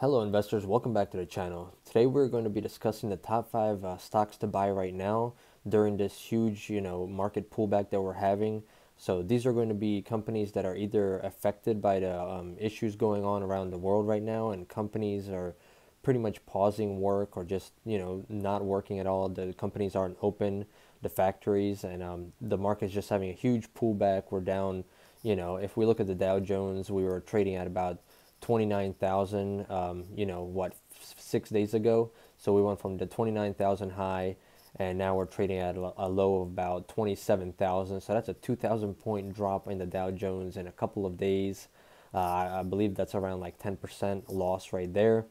Hello investors, welcome back to the channel. Today we're going to be discussing the top 5 stocks to buy right now during this huge, market pullback that we're having. So these are going to be companies that are either affected by the issues going on around the world right now, and companies are pretty much pausing work or just, not working at all. The companies aren't open, the factories, and the market's just having a huge pullback. We're down, if we look at the Dow Jones, we were trading at about 29,000, 6 days ago. So we went from the 29,000 high, and now we're trading at a low of about 27,000. So that's a 2,000 point drop in the Dow Jones in a couple of days. I believe that's around like 10% loss right there.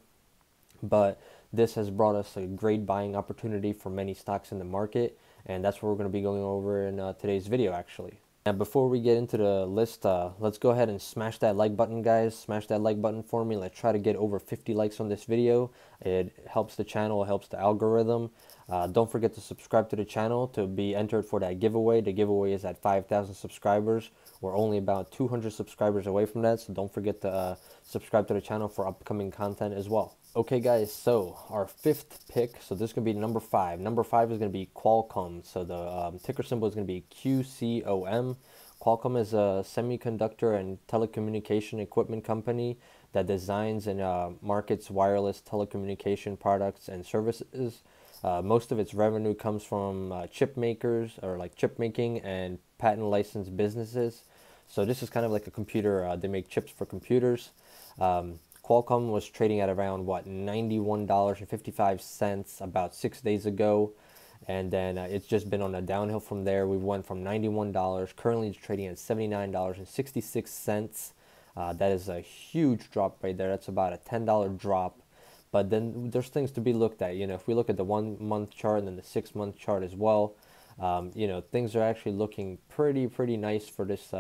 But this has brought us a great buying opportunity for many stocks in the market, and that's what we're going to be going over in today's video actually. Now, before we get into the list, let's go ahead and smash that like button, guys. Smash that like button for me. Let's try to get over 50 likes on this video. It helps the channel, it helps the algorithm. Don't forget to subscribe to the channel to be entered for that giveaway. The giveaway is at 5,000 subscribers. We're only about 200 subscribers away from that, so don't forget to subscribe to the channel for upcoming content as well. Okay, guys, so our fifth pick, so this is going to be number 5. Number 5 is going to be Qualcomm. So the ticker symbol is going to be QCOM. Qualcomm is a semiconductor and telecommunication equipment company that designs and markets wireless telecommunication products and services. Most of its revenue comes from chip makers, or like chip making and patent licensed businesses. So this is kind of like a computer. They make chips for computers. Qualcomm was trading at around $91.55 about 6 days ago, and then it's just been on a downhill from there. We went from $91, currently it's trading at $79.66. That is a huge drop right there. That's about a $10 drop. But then there's things to be looked at. If we look at the 1 month chart and then the 6 month chart as well, things are actually looking pretty nice for this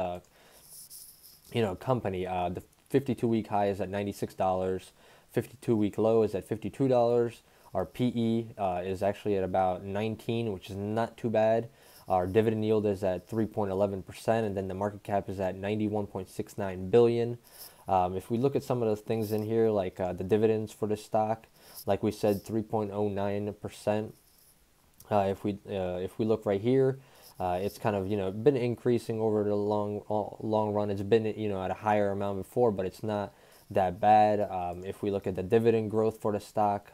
company. The 52-week high is at $96. 52-week low is at $52. Our PE is actually at about 19, which is not too bad. Our dividend yield is at 3.11%, and then the market cap is at 91.69 billion. If we look at some of the things in here, like the dividends for this stock, like we said, 3.09%. If we look right here, it's kind of been increasing over the long run. It's been at a higher amount before, but it's not that bad. If we look at the dividend growth for the stock,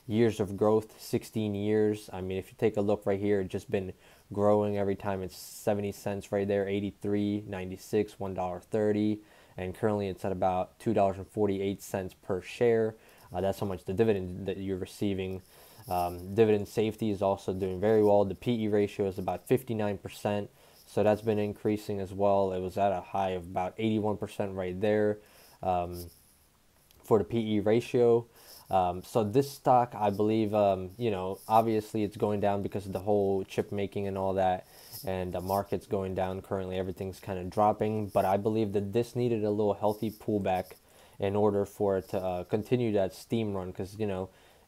years of growth, 16 years. I mean, if you take a look right here, it's just been growing every time. It's 70 cents right there, 83, 96, $1.30, and currently it's at about $2.48 per share. That's how much the dividend that you're receiving. Dividend safety is also doing very well. The PE ratio is about 59%, so that's been increasing as well. It was at a high of about 81% right there for the PE ratio. So this stock, I believe, obviously it's going down because of the whole chip making and all that, and the market's going down currently. Everything's kind of dropping, but I believe that this needed a little healthy pullback in order for it to continue that steam run, because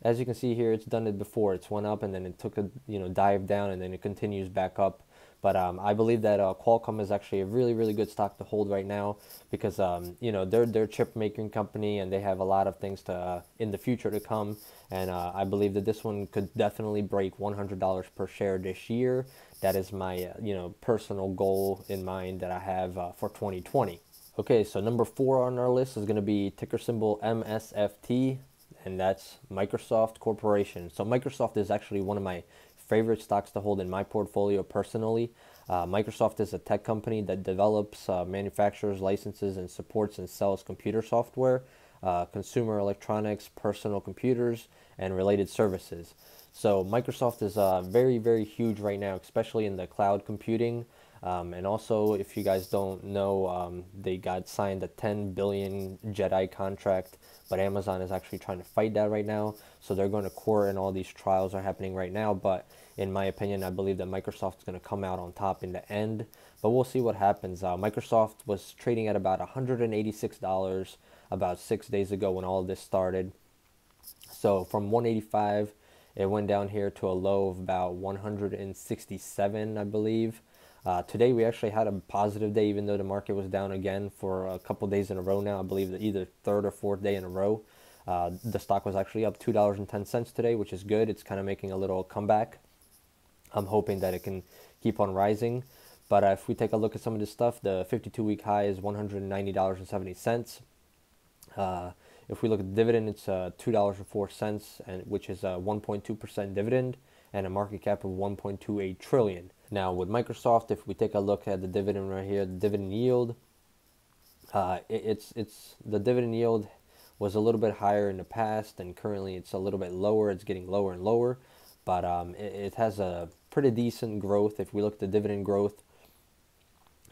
as you can see here, it's done it before. It's went up and then it took a dive down and then it continues back up. But I believe that Qualcomm is actually a really good stock to hold right now, because they're a chip making company and they have a lot of things to in the future to come. And I believe that this one could definitely break $100 per share this year. That is my personal goal in mind that I have for 2020. Okay, so number 4 on our list is going to be ticker symbol MSFT, and that's Microsoft Corporation. So Microsoft is actually one of my favorite stocks to hold in my portfolio personally. Microsoft is a tech company that develops, manufactures, licenses, and supports and sells computer software, consumer electronics, personal computers, and related services. So Microsoft is very huge right now, especially in the cloud computing. And also, if you guys don't know, they got signed a 10 billion JEDI contract, but Amazon is actually trying to fight that right now. So they're going to court, and all these trials are happening right now. But in my opinion, I believe that Microsoft is going to come out on top in the end. But we'll see what happens. Microsoft was trading at about $186 about 6 days ago when all of this started. So from 185, it went down here to a low of about 167, I believe. Today we actually had a positive day, even though the market was down again for a couple days in a row now. I believe that either third or fourth day in a row. The stock was actually up $2.10 today, which is good. It's kind of making a little comeback. I'm hoping that it can keep on rising. But if we take a look at some of this stuff, the 52-week high is $190.70. If we look at the dividend, it's $2.04, and which is a 1.2% dividend and a market cap of 1.28 trillion. Now with Microsoft, if we take a look at the dividend right here, the dividend yield, it's the dividend yield was a little bit higher in the past, and currently it's a little bit lower. It's getting lower and lower, but it has a pretty decent growth. If we look at the dividend growth,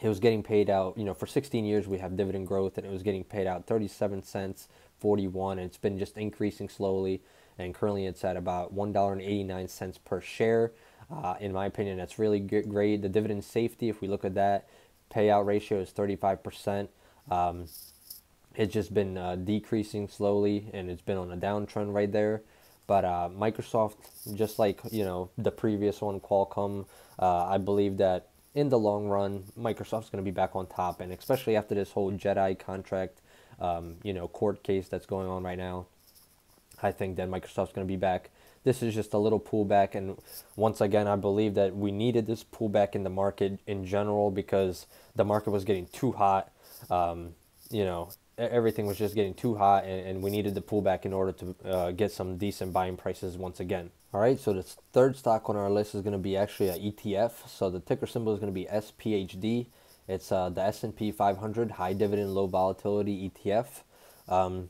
it was getting paid out, for 16 years we have dividend growth, and it was getting paid out 37 cents, 41, and it's been just increasing slowly, and currently it's at about $1.89 per share. In my opinion, that's really great. The dividend safety, if we look at that, payout ratio is 35%. It's just been decreasing slowly, and it's been on a downtrend right there. But Microsoft, just like the previous one, Qualcomm, I believe that in the long run, Microsoft's going to be back on top, and especially after this whole JEDI contract, court case that's going on right now, I think that Microsoft's going to be back. This is just a little pullback, and once again, I believe that we needed this pullback in the market in general because the market was getting too hot. Everything was just getting too hot, and we needed the pullback in order to get some decent buying prices once again. All right, so the third stock on our list is going to be actually an ETF. So the ticker symbol is going to be SPHD. It's the S&P 500 High Dividend Low Volatility ETF.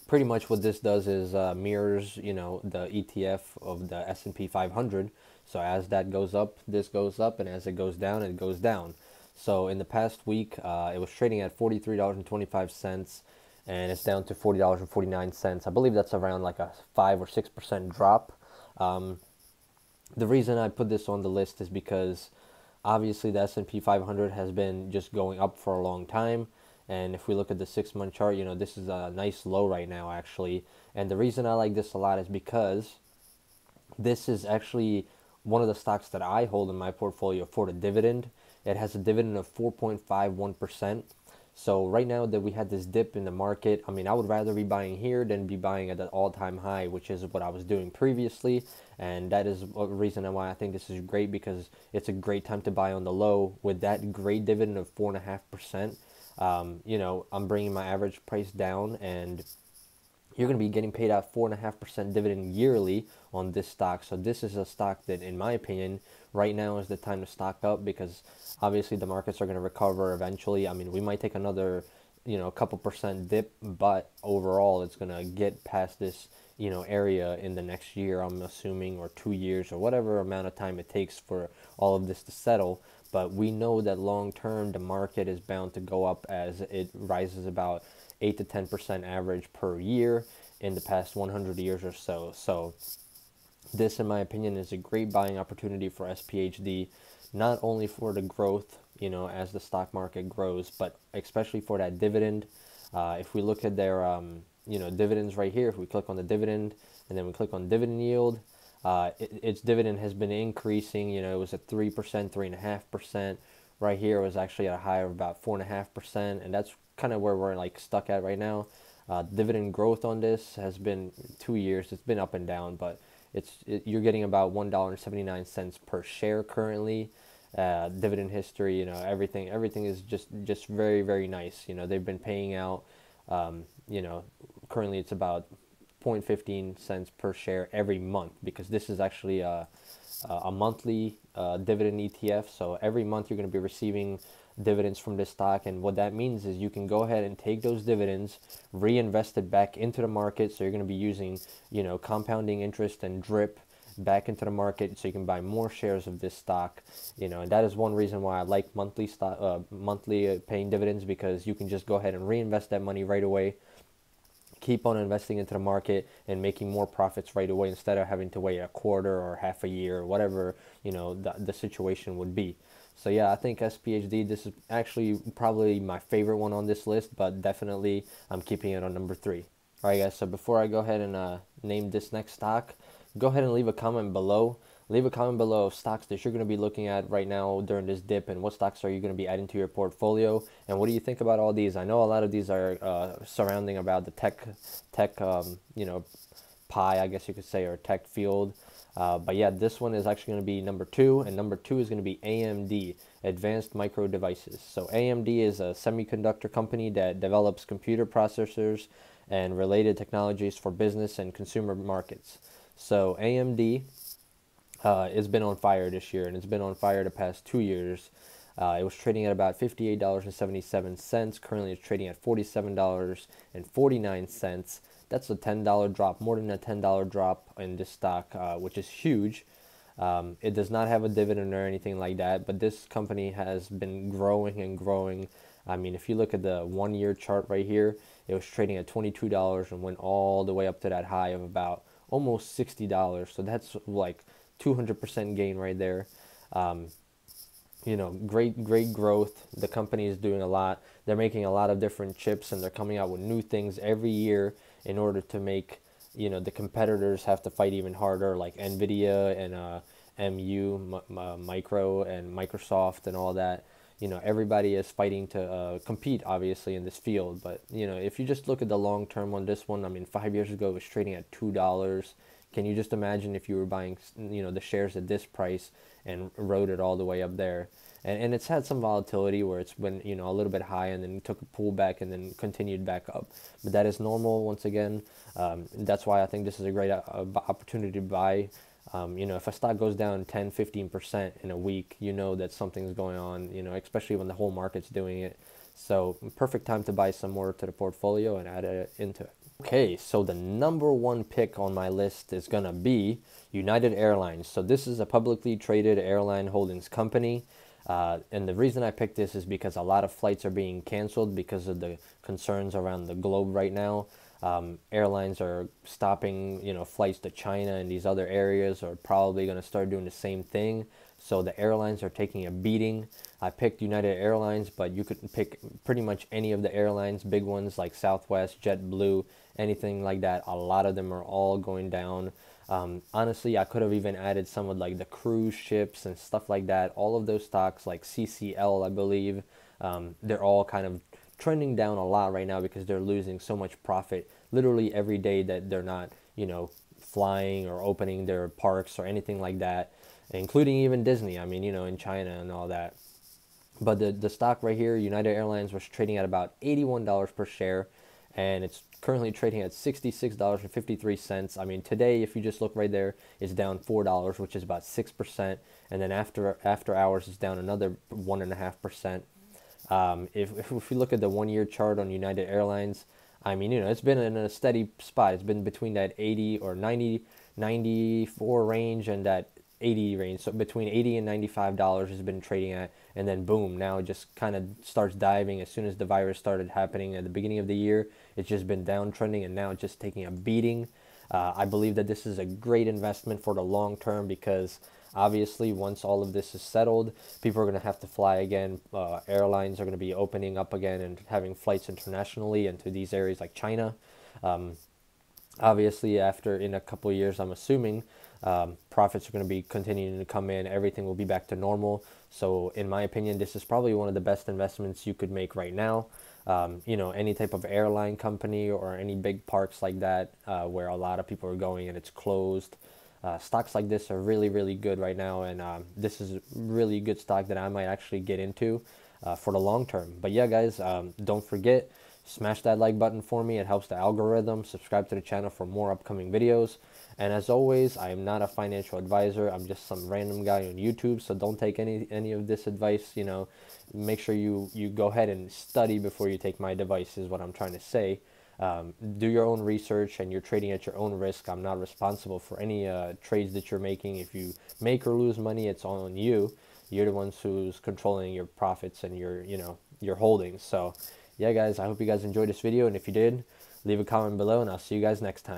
Pretty much what this does is mirrors, the ETF of the S&P 500. So as that goes up, this goes up, and as it goes down, it goes down. So in the past week, it was trading at $43.25, and it's down to $40.49. I believe that's around like a 5 or 6% drop. The reason I put this on the list is because obviously the S&P 500 has been just going up for a long time. And if we look at the 6-month chart, this is a nice low right now, actually. And the reason I like this a lot is because this is actually one of the stocks that I hold in my portfolio for the dividend. It has a dividend of 4.51%. So right now that we had this dip in the market, I would rather be buying here than be buying at the all-time high, which is what I was doing previously. And that is a reason why I think this is great, because it's a great time to buy on the low with that great dividend of 4.5%. I'm bringing my average price down, and you're going to be getting paid out 4.5% dividend yearly on this stock. So this is a stock that, in my opinion, right now is the time to stock up, because obviously the markets are going to recover eventually. We might take another, couple percent dip, but overall it's going to get past this, area in the next year, I'm assuming, or 2 years, or whatever amount of time it takes for all of this to settle. But we know that long term, the market is bound to go up as it rises about 8 to 10% average per year in the past 100 years or so. So this, in my opinion, is a great buying opportunity for SPHD, not only for the growth, as the stock market grows, but especially for that dividend. If we look at their, dividends right here, if we click on the dividend and then we click on dividend yield, its dividend has been increasing. It was at 3%, 3.5%. Right here it was actually at a high of about 4.5%, and that's kind of where we're stuck at right now. Dividend growth on this has been 2 years. It's been up and down, but you're getting about $1.79 per share currently. Dividend history, everything is just very, very nice. They've been paying out, currently it's about 0.15 cents per share every month, because this is actually a monthly dividend ETF. So every month you're going to be receiving dividends from this stock, and what that means is you can go ahead and take those dividends, reinvest it back into the market. So you're going to be using, compounding interest and drip back into the market, so you can buy more shares of this stock. And that is one reason why I like monthly paying dividends, because you can just go ahead and reinvest that money right away, keep on investing into the market and making more profits right away, instead of having to wait a quarter or half a year or whatever the situation would be. So yeah, I think SPHD, this is actually probably my favorite one on this list, but definitely I'm keeping it on number 3. All right, guys, so before I go ahead and name this next stock, go ahead and leave a comment below. Leave a comment below of stocks that you're going to be looking at right now during this dip, and what stocks are you going to be adding to your portfolio, and what do you think about all these? I know a lot of these are surrounding about the tech pie, I guess you could say, or tech field. But yeah, this one is actually going to be number 2, and number 2 is going to be AMD, Advanced Micro Devices. So AMD is a semiconductor company that develops computer processors and related technologies for business and consumer markets. So AMD has been on fire this year, and it's been on fire the past 2 years. It was trading at about $58.77. Currently, it's trading at $47.49. That's a $10 drop, more than a $10 drop in this stock, which is huge. It does not have a dividend or anything like that, but this company has been growing and growing. I mean, if you look at the 1-year chart right here, it was trading at $22 and went all the way up to that high of about almost $60. So that's like 200% gain right there. Great growth. The company is doing a lot. They're making a lot of different chips, and they're coming out with new things every year in order to make, the competitors have to fight even harder, like Nvidia and Micro and Microsoft and all that. Everybody is fighting to compete, obviously, in this field. But, if you just look at the long term on this one, I mean, 5 years ago it was trading at $2. Can you just imagine if you were buying, the shares at this price and rode it all the way up there? And it's had some volatility where it's been, a little bit high and then took a pullback and then continued back up. But that is normal once again. That's why I think this is a great opportunity to buy. If a stock goes down 10, 15% in a week, that something's going on, especially when the whole market's doing it. So perfect time to buy some more to the portfolio and add it into it. Okay, so the number 1 pick on my list is going to be United Airlines. So this is a publicly traded airline holdings company. And the reason I picked this is because a lot of flights are being canceled because of the concerns around the globe right now. Airlines are stopping, flights to China and these other areas are probably going to start doing the same thing. So the airlines are taking a beating. I picked United Airlines, but you could pick pretty much any of the airlines, big ones like Southwest, JetBlue, anything like that. A lot of them are all going down. Honestly, I could have even added some of like the cruise ships and stuff like that. All of those stocks like CCL, I believe, they're all kind of trending down a lot right now because they're losing so much profit literally every day that they're not, flying or opening their parks or anything like that, including even Disney, I mean, in China and all that. But the stock right here, United Airlines, was trading at about $81 per share, and it's currently trading at $66.53. I mean, today, if you just look right there, it's down $4, which is about 6%, and then after hours, it's down another 1.5%. If we look at the 1-year chart on United Airlines, I mean, it's been in a steady spot. It's been between that 80 or 90, 94 range and that 80 range. So between $80 and $95 has been trading at, and then boom, now it just kind of starts diving as soon as the virus started happening at the beginning of the year. It's just been downtrending, and now it's just taking a beating. I believe that this is a great investment for the long term because obviously once all of this is settled, people are going to have to fly again. Airlines are going to be opening up again and having flights internationally into these areas like China. Obviously, in a couple of years, I'm assuming profits are going to be continuing to come in. Everything will be back to normal. So in my opinion, this is probably one of the best investments you could make right now. Any type of airline company or any big parks like that where a lot of people are going and it's closed. Stocks like this are really, really good right now, and this is a really good stock that I might actually get into for the long term. But yeah, guys, don't forget, smash that like button for me. It helps the algorithm. Subscribe to the channel for more upcoming videos. And as always, I am not a financial advisor. I'm just some random guy on YouTube, so don't take any of this advice. Make sure you go ahead and study before you take my advice is what I'm trying to say. Do your own research, and you're trading at your own risk. I'm not responsible for any trades that you're making. If you make or lose money, it's all on you. You're the ones who's controlling your profits and your holdings. So yeah, guys, I hope you guys enjoyed this video, and if you did, leave a comment below, and I'll see you guys next time.